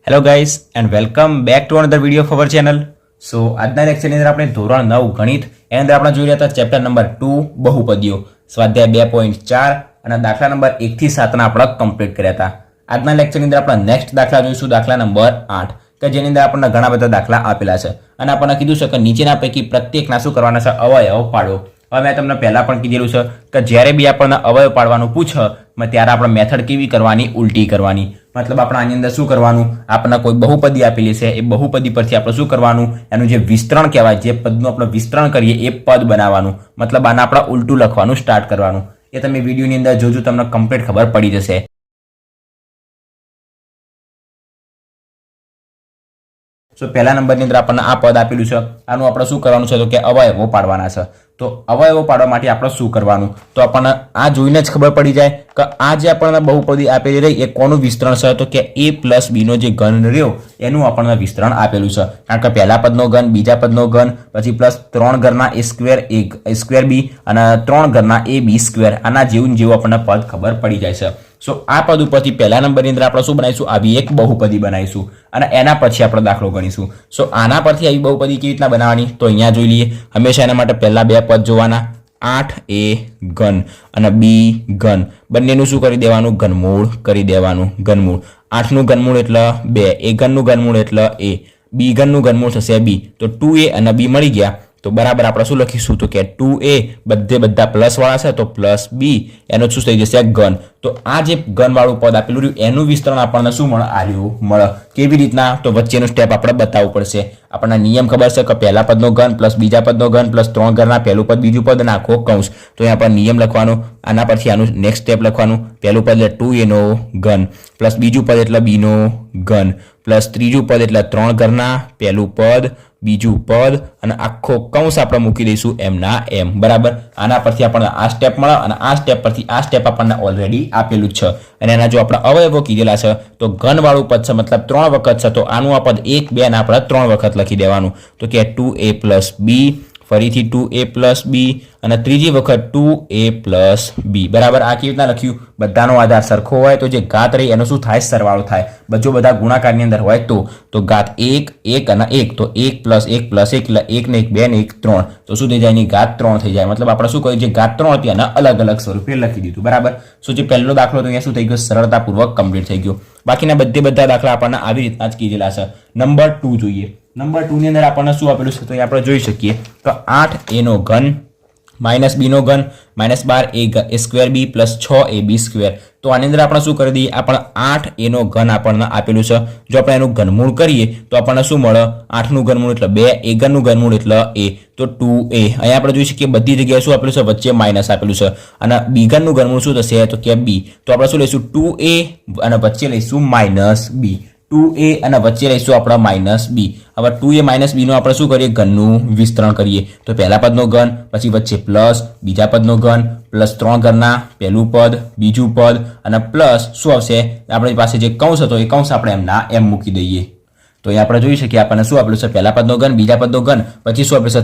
Hello guys and welcome back to another video of our channel. So આજના લેક્ચરની અંદર આપણે ધોરણ 9 ગણિત એની અંદર આપણે જોઈ રહ્યા હતા ચેપ્ટર નંબર 2 બહુપદીઓ, સ્વાધ્યાય 2.4 અને દાખલા નંબર 1 થી 7 આપણે કમ્પ્લીટ કર્યા હતા. આજના લેક્ચરની અંદર આપણે નેક્સ્ટ દાખલા જોઈશું, દાખલા નંબર 8, કે જેની અંદર આપણને ઘણા બધા દાખલા આપેલા છે અને આપણને કીધું છે કે નીચેના પૈકી પ્રત્યેકના શું કરવાના છે, અવયવ પાડો. હવે મેં તમને પહેલાં પણ કીધેલું છે કે જ્યારે બી આપણને અવયવ પાડવાનું પૂછે ત્યારે આપણે મેથડ કેવી કરવાની, ઉલટી કરવાની. મતલબ આપણે આની અંદર શું કરવાનું, આપણને કોઈ બહુપદી આપેલી છે, એ બહુપદી પરથી આપણે શું કરવાનું, એનું જે વિસ્તરણ કહેવાય, જે પદનું આપણે વિસ્તરણ કરીએ એ પદ બનાવવાનું. મતલબ આને આપણે ઉલટું લખવાનું સ્ટાર્ટ કરવાનું. એ તમે વિડીયોની અંદર જોજો, તમને કમ્પ્લીટ ખબર પડી જશે. સો પહેલા નંબરની અંદર આપણને આ પદ આપેલું છે, આનું આપણે શું કરવાનું છે તો કે અવયવો પાડવાના છે. તો અવયવો પાડવા માટે આપણે શું કરવાનું, તો આપણને આ જોઈને જ ખબર પડી જાય કે આ જે આપણને બહુપદી આપેલી રહી એ કોનું વિસ્તરણ છે, તો કે a પ્લસ બીનો જે ઘન રહ્યો એનું આપણને વિસ્તરણ આપેલું છે. કારણ કે પહેલા પદનો ઘન, બીજા પદનો ઘન, પછી પ્લસ 3 ઘરના a સ્ક્વેર b અને 3 ઘરના a b સ્ક્વેર, આના જેવું આપણને પદ ખબર પડી જાય છે. સો આ પદ ઉપરથી પહેલા નંબરની અંદર આપણે શું બનાવીશું, આવી એક બહુપદી બનાવીશું અને એના પછી આપણે દાખલો ગણીશું. સો આના પરથી આવી બહુપદી કેવી રીતના બનાવવાની, તો અહીંયા જોઈ લઈએ. હંમેશા એના માટે પહેલા બે પદ જોવાના, 8a ઘન અને b ઘન, બંનેનું શું કરી દેવાનું, ઘનમૂળ કરી દેવાનું. ઘનમૂળ 8નું ઘનમૂળ એટલે 2, a ઘનનું ઘનમૂળ એટલે a, b ઘનનું ઘનમૂળ થશે b, તો 2a અને b મળી ગયા. તો બરાબર આપણે શું લખીશું, તો કે 2a બધા પ્લસ વાળા છે તો પ્લસ b, એનો શું થઈ જશે, ઘન. તો આ જે ઘન વાળું પદ આપેલું રહ્યું એનું વિસ્તરણ આપણને શું મળે, આર્યું મળે. કેવી રીતના, તો વચ્ચેનું સ્ટેપ આપણે બતાવવું પડશે. આપણને નિયમ ખબર છે કે પહેલા પદનો ઘન પ્લસ બીજા પદનો ઘન પ્લસ 3 ઘરના પહેલું પદ બીજું પદ અને આખો કૌંસ. તો અહીંયા આપણે નિયમ લખવાનો, આના પરથી આનું નેક્સ્ટ સ્ટેપ લખવાનું. પહેલું પદ એટલે 2a નો ઘન પ્લસ બીજું પદ એટલે b નો ઘન પ્લસ ત્રીજું પદ એટલે 3 ઘરના પહેલું પદ બીજું પદ અને આખો કૌંસ આપણે મૂકી દઈશું એમના એમ. બરાબર, આના પરથી આપણને આ સ્ટેપ મળે અને આ સ્ટેપ પરથી આ સ્ટેપ આપણને ઓલરેડી આપેલું જ છે. અને એના જો આપણે અવયવો કીધેલા છે તો ઘનવાળું પદ છે, મતલબ 3 વખત છે, તો આનું આ પદ 1 2 ને આપણે 3 વખત લખી દેવાનું. તો કે 2a પ્લસ b, ફરીથી 2a પ્લસ b અને ત્રીજી વખત 2a પ્લસ b. બરાબર, આ કેવી રીતના લખ્યું, બધાનો આધાર સરખો હોય તો જે ઘાત રહી એનો શું થાય, સરવાળો થાય. બધા ગુણાકારની અંદર હોય તો ઘાત 1 1 અને 1, તો 1 પ્લસ 1 પ્લસ 1 એટલે 1 ને 1 2 ને 1 3, તો શું થઈ જાય, એની ઘાત 3 થઈ જાય. મતલબ આપણે શું કહ્યું, જે ઘાત 3 હતી એને અલગ અલગ સ્વરૂપે લખી દીધું. બરાબર, સો જે પહેલો દાખલો હતો અહીંયા શું થઈ ગયો, સરળતાપૂર્વક કમ્પ્લીટ થઈ ગયો. બાકીના બધા દાખલા આપણને આવી રીતના જ કીધેલા છે. નંબર 2 જોઈએ. નંબર 2 ની અંદર આપણને શું આપેલું છે, તો આપણે જોઈ શકીએ તો 8a નો ઘન માઇનસ b નો ઘન minus 12a square b plus 6ab square. તો આની અંદર આપણે શું કરી દઈએ, આપણે 8a નો ઘન આપણને આપેલું છે. જો આપણે એનું ઘનમૂળ કરીએ તો આપણને શું મળે, 8નું ઘનમૂળ એટલે 2, a ઘનનું ઘનમૂળ એટલે a, તો 2a. અહીંયા આપણે જોઈ શકીએ બધી જગ્યાએ શું આપેલું છે, વચ્ચે માઇનસ આપેલું છે. અને b ઘનનું ઘનમૂળ શું થશે, તો કે b. તો આપણે શું લઈશું, 2a અને વચ્ચે લઈશું માઇનસ b. 2a અને વચ્ચે લઈશું આપણે માઇનસ b. હવે 2a માઇનસ b નું આપણે શું કરીએ, ઘનનું વિસ્તરણ કરીએ. તો પહેલા પદનો ઘન, પછી વચ્ચે પ્લસ બીજા પદનો ઘન પ્લસ 3 ઘરના પહેલું પદ બીજું પદ અને પ્લસ શું આવશે, આપણી પાસે જે કૌંસ હતો એ કૌંસ આપણે એમના એમ મૂકી દઈએ. તો અહીંયા આપણે જોઈ શકીએ આપણને શું આપેલું છે, પહેલા પદનો ઘન બીજા પદનો ઘન પછી શું આપેલું છે,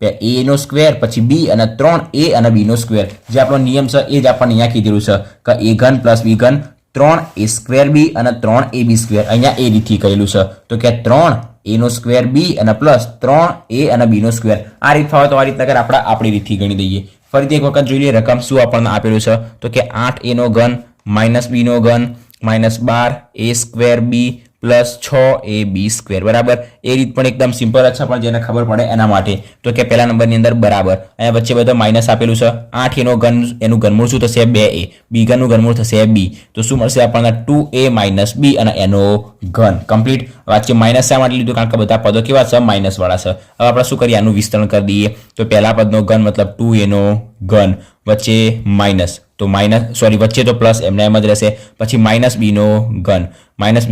3a નો સ્ક્વેર પછી b અને 3a અને b નો સ્ક્વેર. જે આપણો નિયમ છે એ જ આપણને અહીંયા કીધેલું છે કે a ઘન પ્લસ b ઘન 3a સ્ક્વેર b અને 3ab સ્ક્વેર. અહીંયા એ રીતથી કહેલું છે તો કે 3a નો સ્ક્વેર b અને પ્લસ 3a અને b નો સ્ક્વેર. આ રીત હોય તો આ રીતના આપણે આપણી રીતથી ગણી દઈએ. ફરીથી એક વખત જોઈ લઈએ રકમ શું આપણને આપેલું છે, તો કે 8a નો ઘન માઇનસ b નો ઘન minus 12a square b plus 6ab square. બરાબર, એ રીત પણ એકદમ સિમ્પલ છે પણ જેને ખબર પડે એના માટે. તો કે પહેલા નંબરની અંદર બરાબર, અહીંયા વચ્ચે બધો માઇનસ આપેલું છે. 8a નો ઘન એનું ઘનમૂળ શું થશે, 2a, b ઘનનું ઘનમૂળ થશે b, તો શું મળશે આપણને, 2a માઇનસ b અને એનો ઘન. કમ્પ્લીટ. વચ્ચે માઇનસ શા માટે લીધું, કારણ કે બધા પદો કેવા છે, માઇનસ વાળા છે. હવે આપણે શું કરીએ, આનું વિસ્તરણ કરી દઈએ. તો પહેલા પદનો ઘન મતલબ 2a નો ઘન વચ્ચે માઇનસ, તો વચ્ચે તો પ્લસ એમને એમ જ રહેશે. પછી માઇનસ b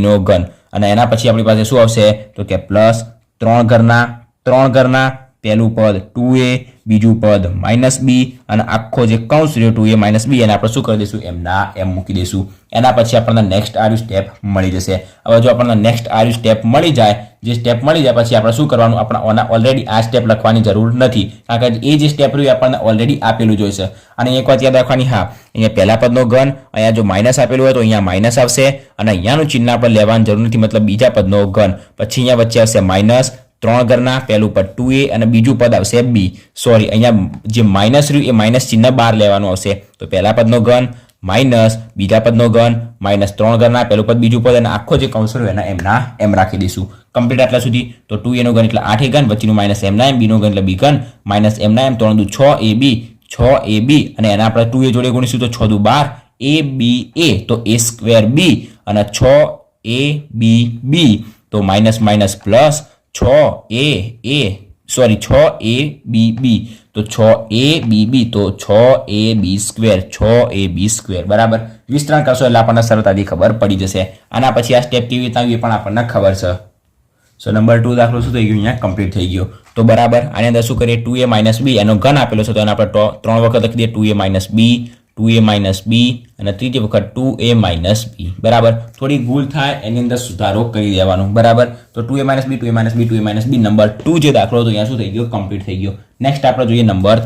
નો ઘન અને એના પછી આપણી પાસે શું આવશે, તો કે પ્લસ 3 ઘરના પહેલું પદ 2a બીજું પદ માઇનસ b અને આખો જે કૌંસ રહ્યો 2a માઇનસ b એને આપણે શું કરી દઈશું, એમના એમ મૂકી દઈશું. એના પછી આપણને નેક્સ્ટ આર્યું સ્ટેપ મળી જશે. હવે જો આપણને નેક્સ્ટ આર્યું સ્ટેપ મળી જાય જે સ્ટેપ મળી જાય પછી આપણે શું કરવાનું, આપણે ઓલરેડી આ સ્ટેપ લખવાની જરૂર નથી, કારણ કે એ જે સ્ટેપ રહ્યું આપણને ઓલરેડી આપેલું જ હોય છે. અને એક વાત યાદ રાખવાની, હા અહીંયા પહેલા પદનો ઘન, અહીંયા જો માઇનસ આપેલું હોય તો અહીંયા માઇનસ આવશે અને અહીંયાનું ચિહ્ન આપણે લેવાની જરૂર નથી, મતલબ બીજા પદનો ઘન. પછી અહીંયા વચ્ચે આવશે માઇનસ 3 ઘરના, પહેલું પદ 2a અને બીજું પદ આવશે b. સોરી, અહીંયા જે માઇનસ રહ્યું એ માઇનસ ચિહ્ન બહાર લેવાનું આવશે. તો પહેલા પદનો ઘન માઇનસ બીજા પદનો ઘન માઇનસ 3 ઘરના, પહેલું પદ બીજું પદ અને આખો જે કૌંસ રહ્યો એના એમના એમ રાખી દઈશું. કમ્પ્લીટ આટલા સુધી. તો 2a નો ઘન એટલે 8a ઘન, વચ્ચેનું માઇનસ એમના એમ, b નો ઘન એટલે b ઘન માઇનસ એમના એમ, 3 દુ 6ab અને એના આપણે 2a જોડે ગુણીશું તો 6 દુ 12 aba તો a સ્ક્વેર b અને 6ab તો માઇનસ માઇનસ પ્લસ 6ab તો 6ab તો 6ab સ્ક્વેર બરાબર. વિસ્તરણ કરશો એટલે આપણને સરળતાથી ખબર પડી જશે. આના પછી આ સ્ટેપ કેવી રીતના એ પણ આપણને ખબર છે. સો નંબર 2 દાખલો શું થઈ ગયો, અહીંયા કમ્પ્લીટ થઈ ગયો. તો બરાબર આની અંદર શું કરીએ, 2a b એનો ઘન આપેલો છે તો એને આપણે 3 વખત લખી દઈએ, 2a b અને ત્રીજી વખત 2a b બરાબર. થોડી ભૂલ થાય એની અંદર સુધારો કરી દેવાનો બરાબર. તો 2a b નંબર 2 જે દાખલો હતો અહીંયા શું થઈ ગયો, કમ્પ્લીટ થઈ ગયો. નેક્સ્ટ આપણે જોઈએ નંબર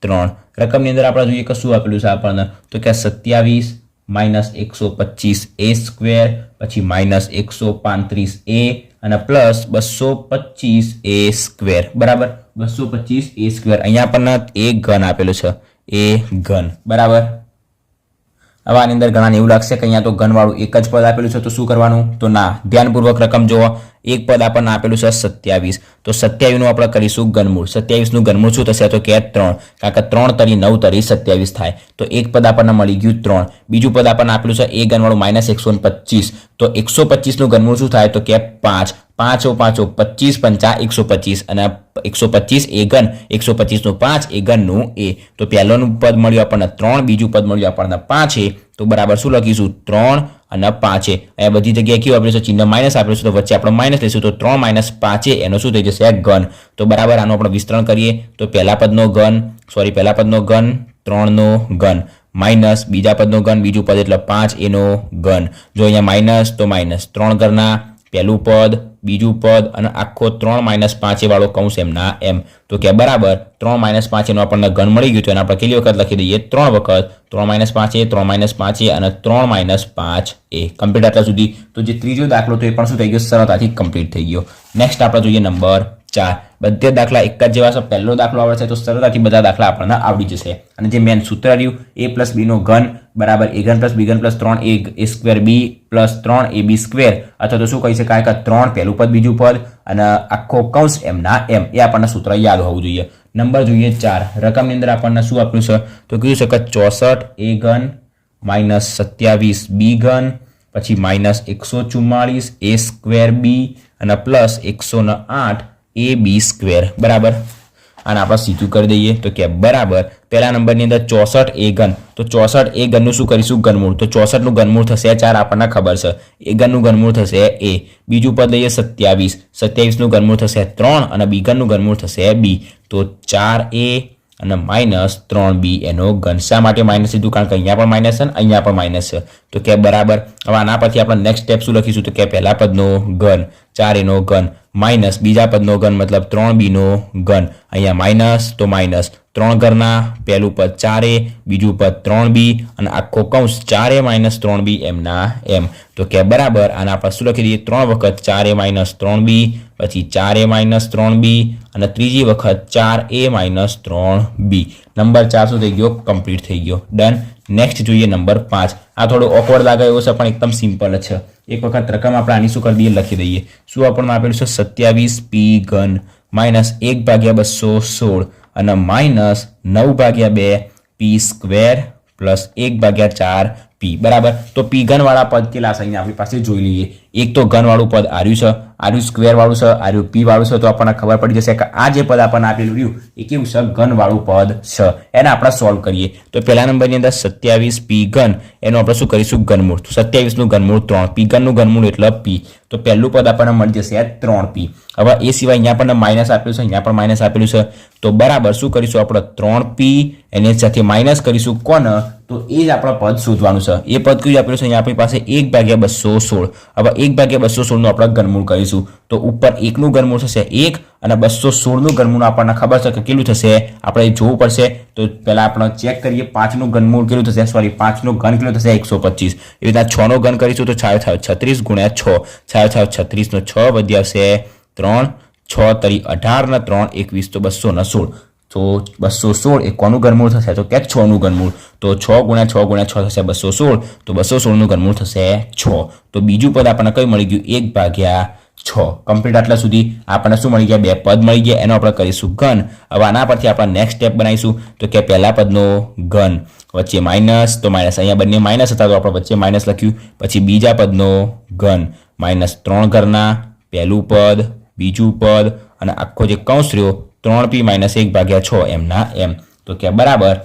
3. રકમની અંદર આપણે જોઈએ કે શું આપેલું છે આપણને, તો કે 27 માઇનસ 125a સ્ક્વેર, પછી માઇનસ 135a અને પ્લસ 225a સ્ક્વેર બરાબર. 225a સ્ક્વેર અહીંયા આપણને એ ઘન આપેલું છે, એ ઘન બરાબર. હવે આની અંદર ઘણાને એવું લાગશે કે અહીંયા તો ઘનવાળું એક જ પદ આપેલું છે તો શું કરવાનું, તો ના, ધ્યાનપૂર્વક રકમ જુઓ. એક પદ આપણને આપેલું છે 27, તો 27 નું આપણે કરીશું ઘનમૂળ. 27 નું ઘનમૂળ શું થશે, તો કે 3, કારણ કે 3 તરી 9 તરી 27 થાય. તો એક પદ આપણને મળી ગયું 3. બીજું પદ આપણને આપેલું છે એ ઘનવાળું માઇનસ 125, તો 125 નું ઘનમૂળ શું થાય, તો કે 5. 5 5 25 5 125 અને 125 એ ઘન, 125 નું 5 એ ઘનનું એ. તો પહેલાનું પદ મળ્યું આપણને 3, બીજું પદ મળ્યું આપણને 5 તો બરાબર શું લખીશું, 3 અને 5 અહીંયા બધી જગ્યાએ કેવું આપેલું છે, ચિહ્ન માઇનસ આપેલું છે તો વચ્ચે આપણે માઇનસ લઈશું તો 3 માઇનસ 5 એનો શું થઈ જશે, ઘન. તો બરાબર આનું આપણે વિસ્તરણ કરીએ તો પહેલા પદનો ઘન 3 નો ઘન માઇનસ બીજા પદનો ઘન, બીજું પદ એટલે 5 એનો ઘન. જો અહીંયા માઇનસ તો માઇનસ 3 ઘરના, પહેલું પદ બીજું પદ અને આખો 3 માઇનસ 5 વાળો કૌંસ એમના એમ. તો કે બરાબર 3 માઇનસ 5 એનો આપણને ઘન મળી ગયું તો એને આપણે કેટલી વખત લખી દઈએ, 3 વખત. 3 માઇનસ 5 3 માઇનસ 5 અને 3 માઇનસ 5 કમ્પ્લીટ આટલા સુધી. તો જે ત્રીજો દાખલો તો એ પણ શું થઈ ગયો, સરળતાથી કમ્પ્લીટ થઈ ગયો. નેક્સ્ટ આપણે જોઈએ નંબર 4. બધે દાખલા એક જ જેવા છે. પહેલો દાખલો આવડે છે તો સરળતાથી બધા દાખલા આપણને આવડી જશે. અને જે મેન સૂત્ર રહ્યું a પ્લસ b નો ઘન બરાબર a ઘન પ્લસ b ઘન plus 3a square b plus 3ab square, અથવા તો શું કહી શકાય કે 3 પહેલું પદ બીજું પદ અને આખો કૌંસ એમના એમ, એ આપણને સૂત્ર યાદ હોવું જોઈએ. નંબર જોઈએ 4. રકમની અંદર આપણને શું આપ્યું છે, તો કીધું છે કે 64a ઘન માઇનસ 27b ઘન, પછી માઇનસ 144a સ્ક્વેર b અને પ્લસ 108 ab સ્ક્વેર બરાબર. આને આપણે સીધું કરી દઈએ તો કે બરાબર પહેલા નંબરની અંદર 64a ઘન, તો 64a ઘનનું શું કરીશું, ઘનમૂળ. તો 64 નું ઘનમૂળ થશે 4, આપણને ખબર છે. a ઘનનું ઘનમૂળ થશે a. બીજું પદ લઈએ 27, 27 નું ઘનમૂળ થશે 3 અને b ઘનનું ઘનમૂળ થશે b. તો 4a અને માઇનસ 3b એનો ઘન. શા માટે માઇનસ લીધું, કારણ કે અહીંયા પણ માઇનસ છે અને અહીંયા પણ માઇનસ છે. તો કે બરાબર. હવે આના પછી આપણે નેક્સ્ટ સ્ટેપ શું લખીશું, તો કે પહેલા પદનો ઘન 4a નો ઘન માઇનસ બીજા પદનો ઘન મતલબ 3b નો ઘન. અહીંયા માઇનસ તો માઇનસ 3 ઘરના, પહેલું પદ 4a બીજું પદ 3b અને આખો કૌંસ 4a માઇનસ 3b એમના એમ. તો કે બરાબર આને આપણે શું લખી દઈએ, 3 વખત 4a માઇનસ 3b, પછી 4a માઇનસ 3b અને ત્રીજી વખત 4a માઇનસ 3b. નંબર 4 શું થઈ ગયો, કમ્પ્લીટ થઈ ગયો. ડન. નેક્સ્ટ જોઈએ નંબર 5. આ થોડો ઓકવર્ડ લાગે એવો છે પણ એકદમ સિમ્પલ જ છે. એક વખત રકમ આપણે આની શું કરી દઈએ, લખી દઈએ. શું આપણને આપેલું છે, 27p ઘન માઇનસ 1/216 અને minus 9/2p square plus 1/4p બરાબર. તો p ઘન વાળા પદ કેટલા છે અહીંયા આપણી પાસે જોઈ લઈએ. એક તો ઘન વાળું પદ આર્યું છે, આર્યું સ્ક્વેર વાળું છે, આર્યું p વાળું છે. તો આપણને ખબર પડી જશે કે આ જે પદ આપણને આપેલું રહ્યું એ કેવું છે, ઘન વાળું પદ છે. એને આપણે સોલ્વ કરીએ તો પહેલા નંબરની અંદર 27p ઘન એનું આપણે શું કરીશું, ઘનમૂળ. તો 27 નું ઘનમૂળ 3, p ઘનનું ઘનમૂળ એટલે p. તો પહેલું પદ આપણને મળી જશે 3p. હવે એ સિવાય અહીંયા આપણને માઇનસ આપેલું છે, અહીંયા પણ માઇનસ આપેલું છે. તો બરાબર શું કરીશું આપણે, 3p એની સાથે માઇનસ કરીશું કોને, તો તો એ જ આપણા પદ શોધવાનું છે. એ પદ કયું આપેલું છે? અહીંયા આપણી પાસે 1/216. હવે 1/216 નું આપણે ઘનમૂળ કરીશું તો ઉપર 1 નું ઘનમૂળ થશે 1 અને 216 નું ઘનમૂળ આપણને ખબર છે કે કેટલું થશે, આપણે જોવું પડશે. તો પહેલા આપણે ચેક કરીએ 5 નું ઘનમૂળ કેટલું થશે, સોરી 5 નું ઘન કેટલું થશે 125. એ રીતના 6 નો ઘન કરીશું તો 6 થાય 36 ગુણ્યા 6, 6 થાય 36 નો 6 વધી આવશે 3, 6 તરી 18 ને 3 21 તો 216. તો 216 એ કોનું ઘનમૂળ થશે? તો કે 6 નું ઘનમૂળ. તો 6 ગુણ્યા 6 ગુણ્યા 6 થશે 216. તો 216 નું ઘનમૂળ થશે 6. તો બીજું પદ આપણને કઈ મળી ગયું? 1/6. કમ્પ્લીટ. આટલા સુધી આપણને શું મળી ગયા? બે પદ મળી ગયા. એનો આપણે કરીશું ઘન. હવે આના પરથી આપણે નેક્સ્ટ સ્ટેપ બનાવીશું તો કે પહેલા પદનો ઘન, વચ્ચે માઇનસ, તો માઇનસ અહીંયા બંને માઇનસ હતા તો આપણે વચ્ચે માઇનસ લખ્યું. પછી બીજા પદનો ઘન, -3 ઘરના પહેલું પદ, બીજું પદ અને આખો જે કૌંસ રહ્યો 3p - 1/6 એમના એમ. તો કે બરાબર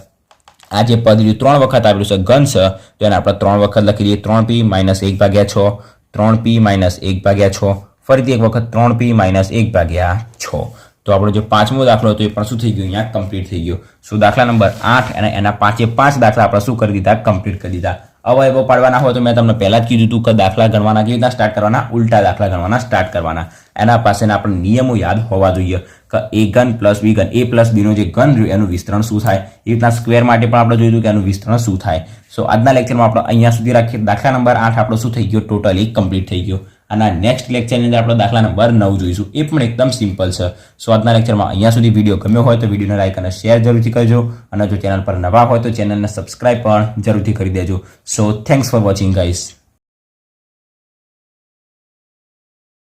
આ જે પદ રહ્યું 3 વખત આવેલું છે ઘન છે તો એને આપણે 3 વખત લખી દઈએ. 3p - 1/6, 3p - 1/6, ફરીથી એક વખત 3p - 1/6. તો આપણો જે પાંચમો દાખલો હતો એ પણ શું થઈ ગયો? અહીંયા કમ્પ્લીટ થઈ ગયો. સો દાખલા નંબર 8 અને એના 5 દાખલા આપણે શું કરી દીધા? કમ્પ્લીટ કરી દીધા. અવયવો પાડવાના હોય તો મેં તમને પહેલા જ કીધું હતું કે દાખલા ગણવાના કેવી રીતના સ્ટાર્ટ કરવાના? ઉલટા દાખલા ગણવાના સ્ટાર્ટ કરવાના. એના પાસેના આપણે નિયમો યાદ હોવા જોઈએ કે a ઘન પ્લસ b ઘન, a પ્લસ b નો જે ઘન રહ્યું એનું વિસ્તરણ શું થાય. એ રીતના સ્ક્વેર માટે પણ આપણે જોયું કે એનું વિસ્તરણ શું થાય. સો આજના લેક્ચરમાં આપણે અહીંયા સુધી રાખીએ. દાખલા નંબર 8 આપણો શું થઈ ગયો? ટોટલી કમ્પ્લીટ થઈ ગયો. અને નેક્સ્ટ લેક્ચરની અંદર આપણે દાખલા નંબર 9 જોઈશું. એ પણ એકદમ સિમ્પલ છે. સો આજના લેક્ચરમાં અહીંયા સુધી વિડીયો ગમ્યો હોય તો વિડીયોને લાઈક અને શેર જરૂરથી કરજો. અને જો ચેનલ પર નવા હોય તો ચેનલને સબસ્ક્રાઇબ પણ જરૂરથી કરી દેજો. સો થેન્ક્સ ફોર વોચિંગ ગાઈસ.